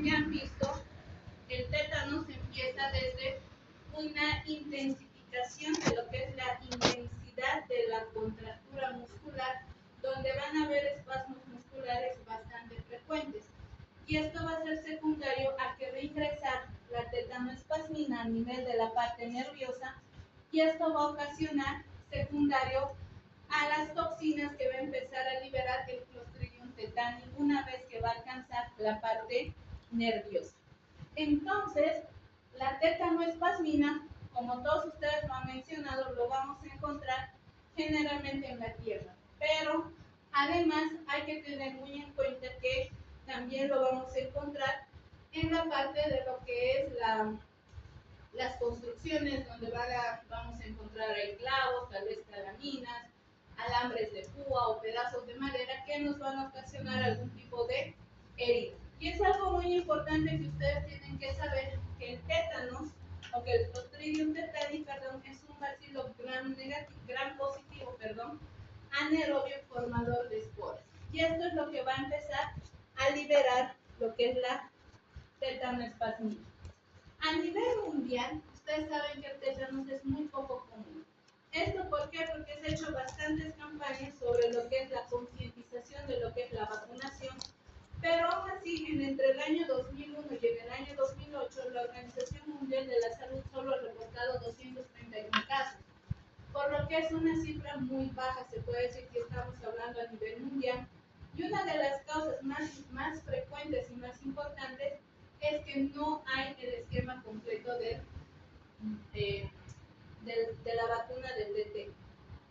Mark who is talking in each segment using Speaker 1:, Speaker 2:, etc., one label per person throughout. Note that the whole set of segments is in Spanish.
Speaker 1: ya han visto, el tétanos empieza desde una intensificación de lo que es la intensidad de la contractura muscular, donde van a haber espasmos musculares bastante frecuentes. Y esto va a ser secundario a que va a ingresar la tetanoespasmina a nivel de la parte nerviosa, y esto va a ocasionar secundario a las toxinas que va a empezar a liberar el Clostridium tetani una vez que va a alcanzar la parte nerviosa. Entonces, la tetanoespasmina, como todos ustedes lo han mencionado, lo vamos a encontrar generalmente en la tierra, pero además hay que tener muy en cuenta que también lo vamos a encontrar en la parte de lo que es las construcciones, donde vamos a encontrar ahí clavos, tal vez calaminas, alambres de púa o pedazos de madera que nos van a ocasionar algún tipo de herida. Y es algo muy importante que ustedes tienen que saber, que el tétanos, o que el Clostridium tetani, perdón, es un bacilo gram positivo, anaerobio formador de esporas. Y esto es lo que va a empezar a liberar lo que es la tetanoespasmina. A nivel mundial, ustedes saben que el tétanos es muy poco común. ¿Esto por qué? Porque se han hecho bastantes campañas sobre lo que es la concientización de lo que es la vacunación, pero aún así, entre el año 2001 y en el año 2008, la Organización Mundial de la Salud solo ha reportado 231 casos, por lo que es una cifra muy baja, se puede decir que estamos hablando a nivel mundial. Y una de las causas más frecuentes y más importantes es que no hay el esquema completo de la vacuna del DT.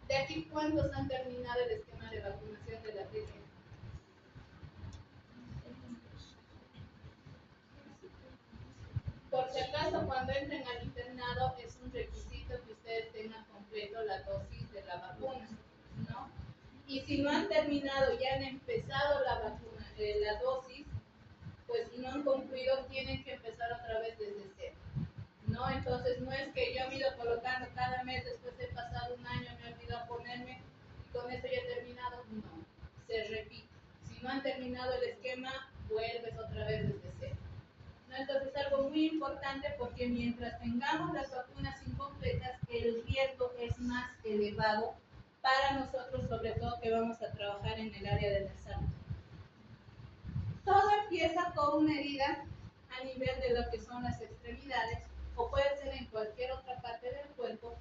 Speaker 1: De aquí, ¿cuántos han terminado el esquema de vacunación de la DT? Por si acaso, cuando entren al internado, es un requisito que ustedes tengan completo la dosis de la vacuna, ¿no? Y si no han terminado y han empezado la vacuna, la dosis, pues no han concluido, tienen que empezar otra vez desde cero, ¿no? Entonces no es que yo me he ido colocando cada mes, después he pasado un año, me he olvidado ponerme y con eso ya he terminado. No, se repite. Si no han terminado el esquema, vuelves otra vez desde cero, ¿no? Entonces es algo muy importante, porque mientras tengamos las vacunas incompletas, el riesgo es más elevado para nosotros, sobre todo que vamos a trabajar en el área de la salud. Todo empieza con una herida a nivel de lo que son las extremidades, o puede ser en cualquier otra parte del cuerpo,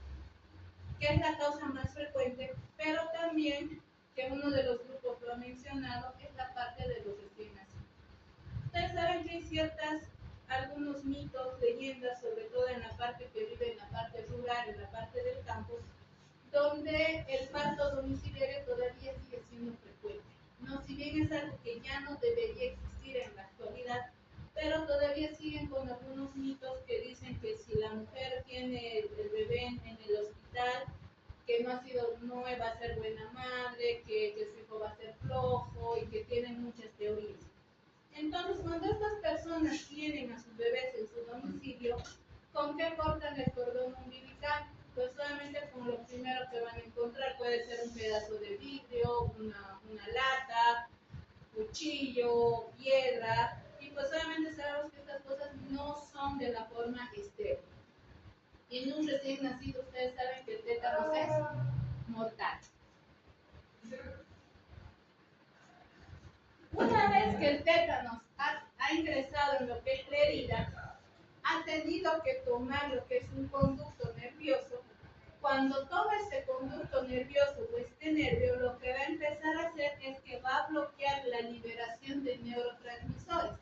Speaker 1: que es la causa más frecuente, pero también, que uno de los grupos lo ha mencionado, es la parte de los recién nacidos. Ustedes saben que hay algunos mitos, leyendas, sobre todo en la parte que vive en la parte rural, en la parte del campo, donde el parto domiciliario todavía sigue siendo frecuente. No, si bien es algo que ya no debería existir en la actualidad, pero todavía siguen con algunos mitos que dicen que si la mujer tiene el bebé en el hospital, que no va a ser buena madre, que su hijo va a ser flojo, y que tienen muchas teorías. Entonces, cuando estas personas tienen a sus bebés en su domicilio, ¿con qué cortan el cordón umbilical? Pues solamente con lo primero que van a encontrar. Puede ser un pedazo de vidrio, una lata, cuchillo, piedra, y pues solamente sabemos que estas cosas no son de la forma estéril. Y en un recién nacido, ustedes saben que el tétanos es mortal. Una vez que el tétanos ha ingresado en lo que es la herida, ha tenido que tomar lo que es un conducto nervioso. Cuando toma este conducto nervioso o este nervio, lo que va a empezar a hacer es que va a bloquear la liberación de neurotransmisores.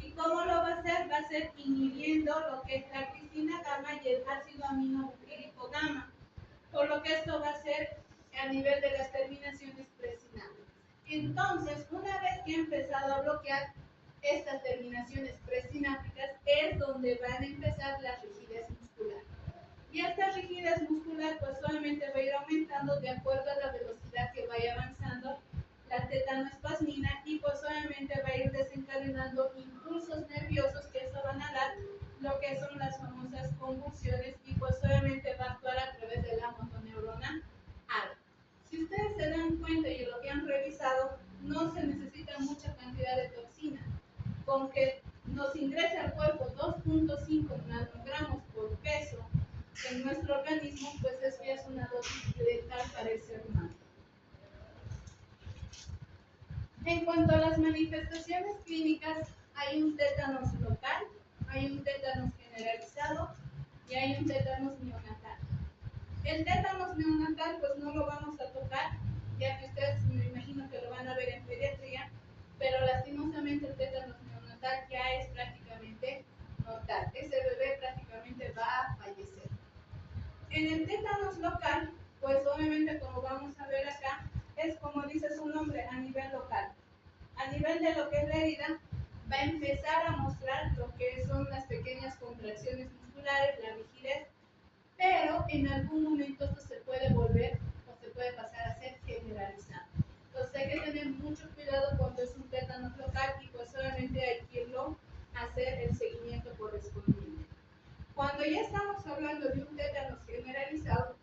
Speaker 1: ¿Y cómo lo va a hacer? Va a ser inhibiendo lo que es la glicina gamma y el ácido aminobutírico gamma. Por lo que esto va a ser a nivel de las terminaciones presinápticas. Entonces, una vez que ha empezado a bloquear estas terminaciones presinápticas, es donde van a empezar la rigidez muscular. Y esta rigidez muscular pues solamente va a ir aumentando de acuerdo a la velocidad que vaya avanzando la tetanoespasmina, y pues solamente va a ir desencadenando impulsos nerviosos que eso van a dar lo que son las famosas convulsiones, y pues solamente va a actuar a través de la motoneurona alfa. Si ustedes se dan cuenta y lo que han revisado, no se necesita mucha cantidad de toxina. Con que nos ingresa al cuerpo 2.5 nanogramos por peso en nuestro organismo, pues eso ya es una dosis letal para el ser humano. En cuanto a las manifestaciones clínicas, hay un tétanos local, hay un tétanos generalizado y hay un tétanos neonatal. El tétanos neonatal pues no lo vamos a tocar, ya que ustedes me imagino que lo van a ver en pediatría, pero lastimosamente el tétanos neonatal ya es prácticamente mortal. Ese bebé prácticamente va a fallecer. En el tétanos local, pues obviamente como vamos a ver acá, es como dice su nombre, a nivel local. A nivel de lo que es la herida, va a empezar a mostrar lo que son las pequeñas contracciones musculares, la rigidez, pero en algún momento esto se puede volver o se puede pasar a ser generalizado. Entonces hay que tener mucho cuidado cuando es un tétanos local y pues solamente hay que irlo a hacer el seguimiento correspondiente. Cuando ya estamos hablando de un tétanos generalizado,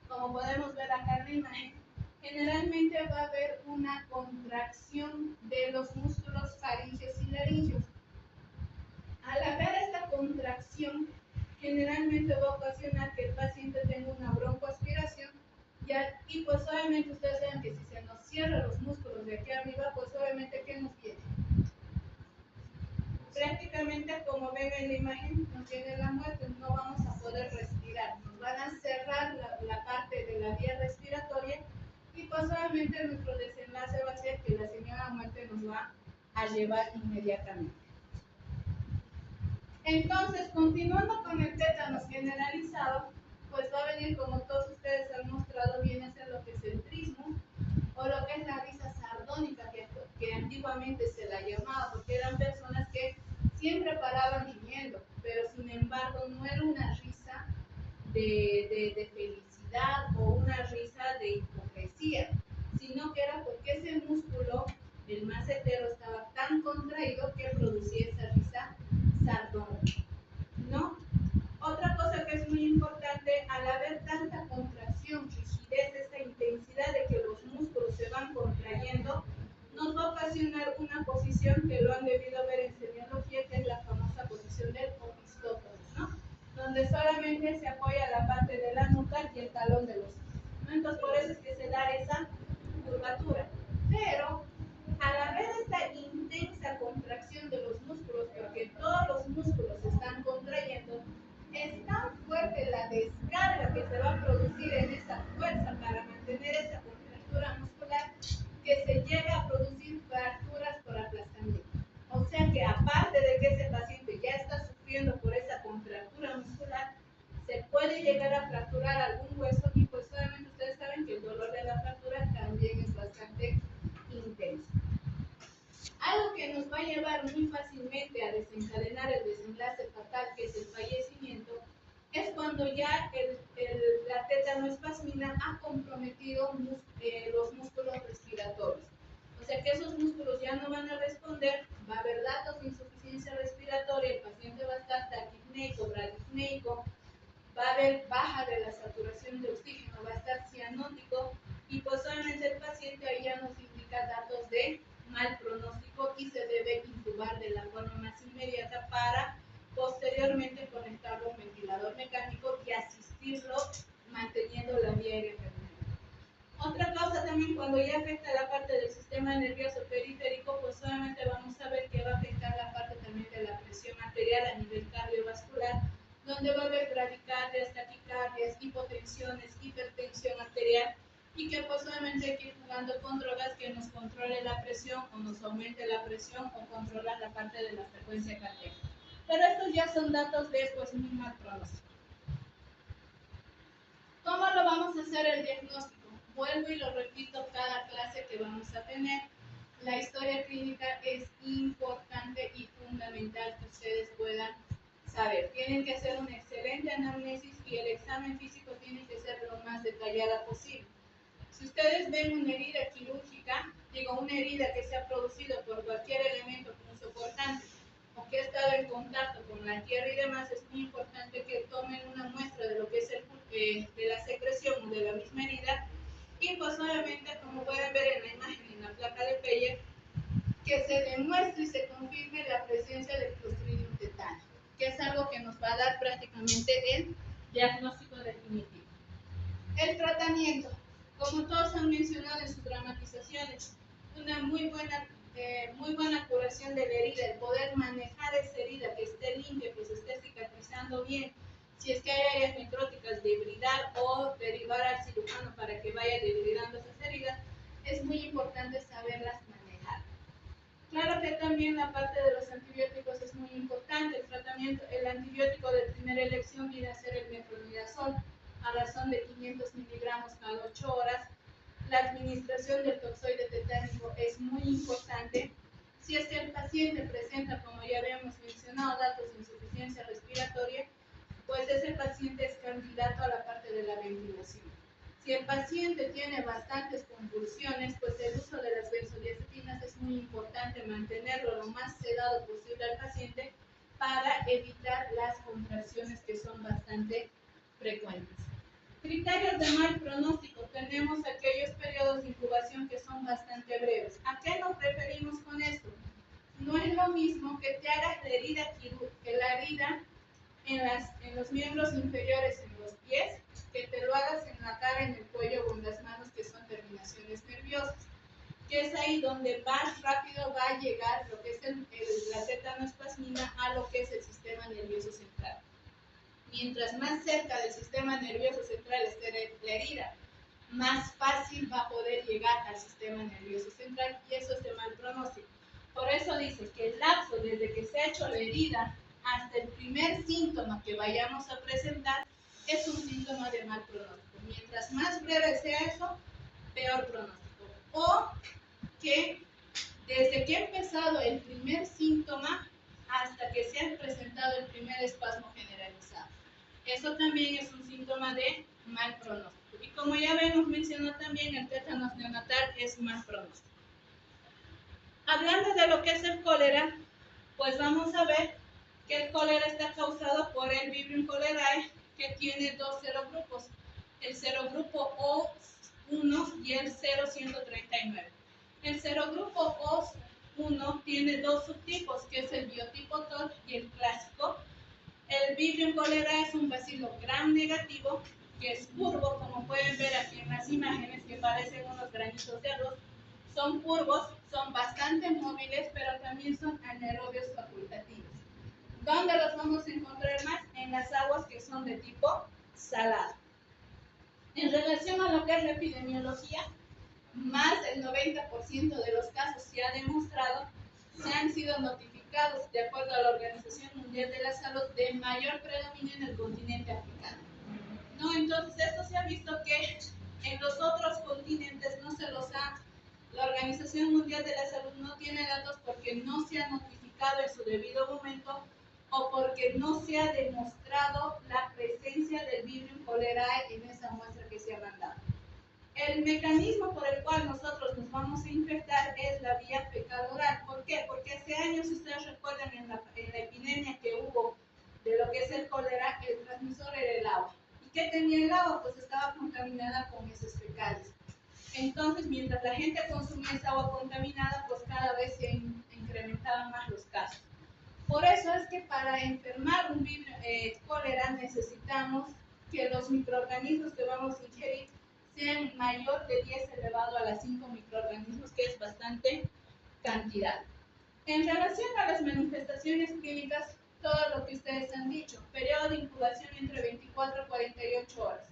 Speaker 1: como podemos ver acá en la imagen, generalmente va a haber una contracción de los músculos faringes y laringeos. Al haber esta contracción, generalmente va a ocasionar que el paciente tenga una broncoaspiración y pues obviamente ustedes saben que si se nos cierran los músculos de aquí arriba, pues obviamente ¿qué nos viene? Prácticamente como ven en la imagen nos viene la muerte, no vamos a poder respirar, nos van a cerrar la parte de la vía respiratoria y pues obviamente nuestro desenlace va a ser que la señora muerte nos va a llevar inmediatamente. Entonces, continuando con el tétanos generalizado, pues va a venir, como todos ustedes han mostrado, viene a ser lo que es el trismo o lo que es la risa sardónica, que antiguamente se la llamaba, porque eran personas que siempre paraban riendo, pero sin embargo no era una risa de felicidad o una risa de hipocresía, sino que era porque ese músculo, el macetero, estaba tan contraído que producía esa risa sardónica, ¿no? Otra cosa que es muy importante, al haber tanta contracción, rigidez, esa intensidad de que los músculos se van contrayendo, nos va a ocasionar una posición que lo han debido ver en semiología, que es la famosa posición del opistótonos, ¿no? Donde solamente se apoya la parte de la nuca y el talón de los pies, ¿no? Entonces por eso es que se da esa curvatura. Pero al haber esta intensa contracción de los músculos, porque todos los músculos se están contrayendo, es tan fuerte la descarga que se va a producir en esa fuerza para mantener esa contractura muscular que se llega a producir fracturas por aplastamiento. O sea que aparte de que ese paciente ya está sufriendo por esa contractura muscular, se puede llegar a fracturar algún hueso y pues obviamente ustedes saben que el dolor de la fractura también es bastante intenso. Algo que nos va a llevar muy fácilmente a desencadenar el desenlace fatal, que es el fallecimiento, es cuando ya la tetanoespasmina ha comprometido los músculos respiratorios. O sea que esos músculos ya no van a responder, va a haber datos de insuficiencia respiratoria, el paciente va a estar taquipneico, bradipneico, va a haber baja de la saturación de oxígeno, va a estar cianótico y pues obviamente el paciente ahí ya nos indica datos de mal pronóstico y se debe intubar de la forma más inmediata para posteriormente conectarlo a un ventilador mecánico y asistirlo manteniendo la vía aérea permanente. Otra cosa también, cuando ya afecta la parte del sistema nervioso periférico, pues obviamente vamos a ver que va a afectar la parte también de la presión arterial a nivel cardiovascular, donde va a haber bradicardias, taquicardias, hipotensiones, hipertensión arterial, y que pues obviamente hay que ir jugando con drogas que nos controle la presión o nos aumente la presión o controlan la parte de la frecuencia cardíaca. Pero estos ya son datos de pues muy mal pronóstico. ¿Cómo lo vamos a hacer el diagnóstico? Vuelvo y lo repito cada clase que vamos a tener. La historia clínica es importante y fundamental que ustedes puedan saber. Tienen que hacer un excelente análisis y el examen físico tiene que ser lo más detallada posible. Si ustedes ven una herida quirúrgica, una herida que se ha producido por cualquier elemento punzocortante o que ha estado en contacto con la tierra y demás, es muy importante que tomen una muestra de lo que es de la secreción o de la misma herida y pues obviamente, como pueden ver en la imagen, en la placa de Peyer, que se demuestre y se confirme la presencia a dar prácticamente el diagnóstico definitivo. El tratamiento, como todos han mencionado en sus dramatizaciones, una muy buena curación de la herida, el poder manejar esa herida, que esté limpia, que se esté cicatrizando bien. Si es que hay áreas necróticas, debridar o derivar al cirujano para que vaya debridando esas heridas, es muy importante saberlas manejar. Claro que también la parte de los antibióticos es muy importante. El tratamiento, el antibiótico de primera elección viene a ser el metronidazol, a razón de 500 miligramos cada 8 horas. La administración del toxoide tetánico es muy importante. Si es que el paciente presenta, como ya habíamos mencionado, datos de insuficiencia respiratoria, pues ese paciente es candidato a la parte de la ventilación. Si el paciente tiene bastantes convulsiones, pues el uso de las benzodiazepinas es muy importante, mantenerlo lo más sedado posible al paciente para evitar las contracciones que son bastante frecuentes. Criterios de mal pronóstico. Tenemos aquellos periodos de incubación que son bastante breves. ¿A qué nos referimos con esto? No es lo mismo que te hagas la herida en los miembros inferiores, en los pies, que te lo hagas en la cara, en el cuello o en las manos, que son terminaciones nerviosas, que es ahí donde más rápido va a llegar lo que es la tetanoespasmina a lo que es el sistema nervioso central. Mientras más cerca del sistema nervioso central esté la herida, más fácil va a poder llegar al sistema nervioso central, y eso es de mal pronóstico. Por eso dice que el lapso desde que se ha hecho la herida hasta el primer síntoma que vayamos a presentar es un síntoma de mal pronóstico. Mientras más breve sea eso, peor pronóstico. O que desde que ha empezado el primer síntoma hasta que se ha presentado el primer espasmo generalizado. Eso también es un síntoma de mal pronóstico. Y como ya habíamos mencionado también, el tétanos neonatal es mal pronóstico. Hablando de lo que es el cólera, pues vamos a ver que el cólera está causado por el Vibrio cholerae, que tiene dos serogrupos, el serogrupo O1 y el 0139. El serogrupo O1 tiene dos subtipos, que es el biotipo TOL y el clásico. El Vibrio cholerae es un bacilo gram negativo, que es curvo, como pueden ver aquí en las imágenes, que parecen unos granitos de arroz. Son curvos, son bastante móviles, pero también son anaerobios facultativos. ¿Dónde los vamos a encontrar más? En las aguas que son de tipo salado. En relación a lo que es la epidemiología, más del 90% de los casos se ha demostrado, se han sido notificados, de acuerdo a la Organización Mundial de la Salud, de mayor predominio en el continente africano. ¿No? Entonces, esto se ha visto que en los otros continentes no se los ha, la Organización Mundial de la Salud no tiene datos porque no se ha notificado en su debido momento, o porque no se ha demostrado la presencia del Vibrio cholerae en esa muestra que se ha mandado. El mecanismo por el cual nosotros nos vamos a infectar es la vía fecal-oral. ¿Por qué? Porque hace años, si ustedes recuerdan, en la epidemia que hubo de lo que es el cólera, el transmisor era el agua. ¿Y qué tenía el agua? Pues estaba contaminada con heces fecales. Entonces, mientras la gente consumía esa agua contaminada, pues cada vez se incrementaban más los casos. Por eso es que para enfermar un cólera necesitamos que los microorganismos que vamos a ingerir sean mayor de 10 elevado a las 5 microorganismos, que es bastante cantidad. En relación a las manifestaciones clínicas, todo lo que ustedes han dicho, periodo de incubación entre 24 a 48 horas.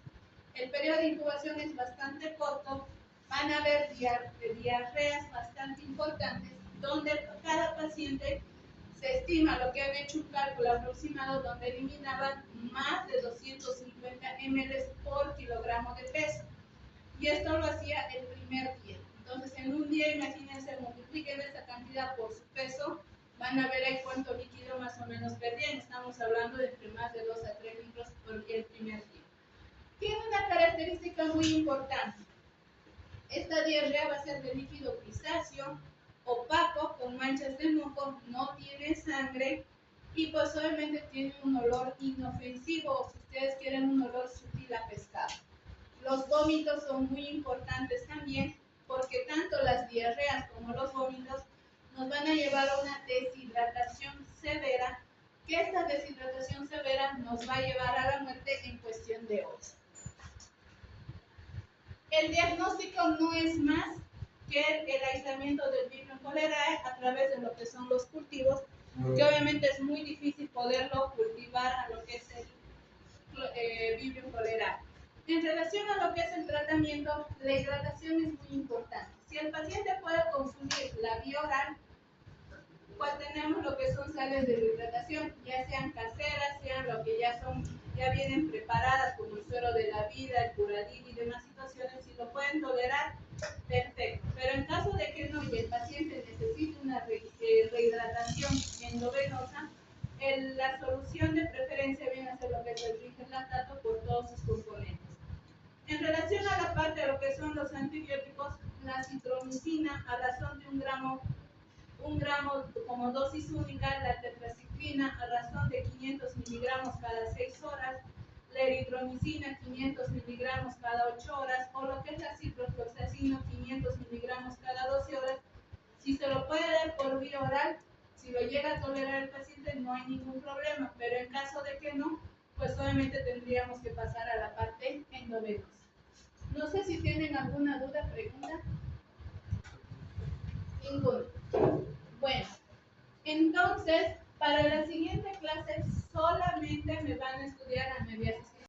Speaker 1: El periodo de incubación es bastante corto, van a haber diarreas bastante importantes, donde cada paciente se estima, lo que han hecho un cálculo aproximado, donde eliminaban más de 250 ml por kilogramo de peso. Y esto lo hacía el primer día. Entonces, en un día, imagínense, multipliquen esa cantidad por su peso, van a ver ahí cuánto líquido más o menos perdían. Estamos hablando de entre más de 2 a 3 litros por el primer día. Tiene una característica muy importante. Esta diarrea va a ser de líquido grisáceo, opaco, con manchas de moco, no tiene sangre y pues obviamente tiene un olor inofensivo, o si ustedes quieren, un olor sutil a pescado. Los vómitos son muy importantes también, porque tanto las diarreas como los vómitos nos van a llevar a una deshidratación severa que esta deshidratación severa nos va a llevar a la muerte en cuestión de horas. El diagnóstico no es más que el aislamiento del Vibrio cholerae a través de lo que son los cultivos, que obviamente es muy difícil poderlo cultivar a lo que es el Vibrio cholerae. En relación a lo que es el tratamiento, la hidratación es muy importante. Si el paciente puede consumir la vía oral, pues tenemos lo que son sales de hidratación, ya sean caseras, sean lo que ya vienen preparadas como el suero de la vida, el Curadil y demás situaciones. Si lo pueden tolerar, perfecto. Pero en caso de que no y el paciente necesite una rehidratación endovenosa, la solución de preferencia viene a ser lo que es el rigel-lactato por todos sus componentes. En relación a la parte de lo que son los antibióticos, la citromicina a razón de un gramo como dosis única, la tetraciclina a razón de 500 miligramos cada 6 horas, la eritromicina 500 miligramos cada 8 horas, o lo que es la ciprofloxacina 500 miligramos cada 12 horas. Si se lo puede dar por vía oral, si lo llega a tolerar el paciente, no hay ningún problema, pero en caso de que no, pues obviamente tendríamos que pasar a la parte endovenosa. No sé si tienen alguna duda, pregunta. Ninguna. Bueno, entonces, para la siguiente clase solamente me van a estudiar amebiasis